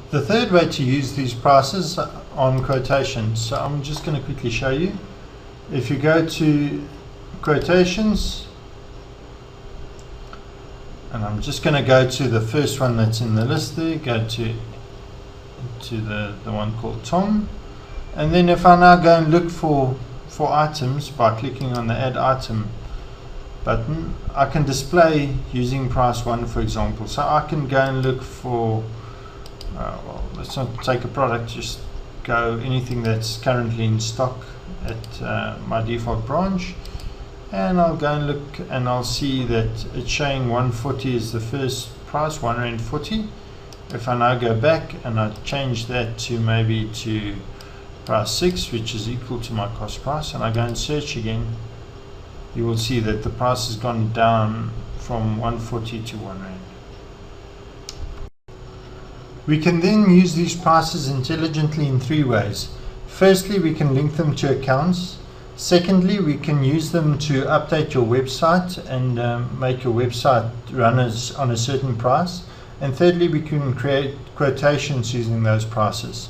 The third way to use these prices on quotations, so I'm just going to quickly show you. If you go to quotations, and I'm just going to go to the first one that's in the list there, go to the one called Tom, and then if I now go and look for items by clicking on the add item button, I can display using price 1, for example. So I can go and look for well, let's not take a product, just go anything that's currently in stock at my default branch, and I'll go and look and I'll see that it's showing 140 is the first price, R1.40. If I now go back and I change that to maybe to price 6, which is equal to my cost price, and I go and search again, you will see that the price has gone down from 140 to R1. We can then use these prices intelligently in 3 ways. Firstly, we can link them to accounts. Secondly, we can use them to update your website and make your website run on a certain price. And thirdly, we can create quotations using those prices.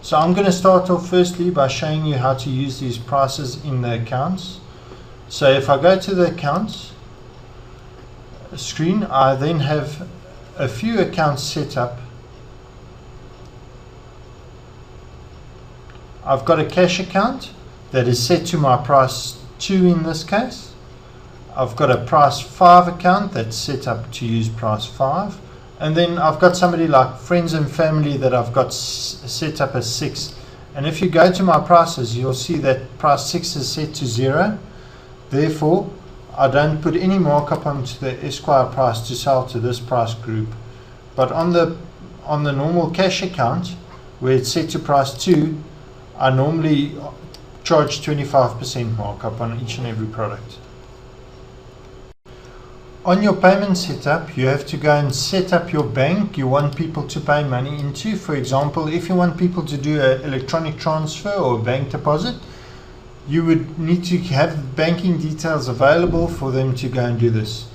So I'm going to start off firstly by showing you how to use these prices in the accounts. So if I go to the accounts screen, I then have a few accounts set up. I've got a cash account that is set to my price 2 in this case. I've got a price 5 account that's set up to use price 5. And then I've got somebody like friends and family that I've got set up as 6. And if you go to my prices, you'll see that price 6 is set to 0. Therefore, I don't put any markup onto the Esquire price to sell to this price group. But on the normal cash account, where it's set to price 2, I normally charge 25% markup on each and every product. On your payment setup, you have to go and set up your bank you want people to pay money into. For example, if you want people to do an electronic transfer or a bank deposit, you would need to have banking details available for them to go and do this.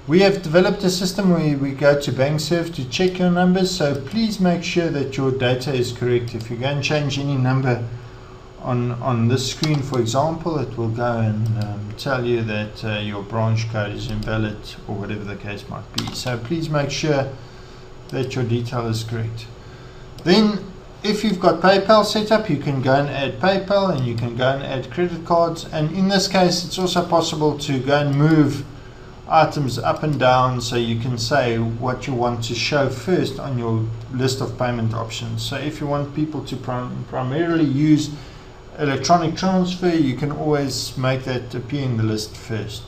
We have developed a system where we go to BankServe to check your numbers, so please make sure that your data is correct. If you go and change any number on this screen, for example, it will go and tell you that your branch code is invalid or whatever the case might be. So please make sure that your detail is correct. Then if you've got PayPal set up, you can go and add PayPal, and you can go and add credit cards, and in this case it's also possible to go and move items up and down, so you can say what you want to show first on your list of payment options. So if you want people to primarily use electronic transfer, you can always make that appear in the list first.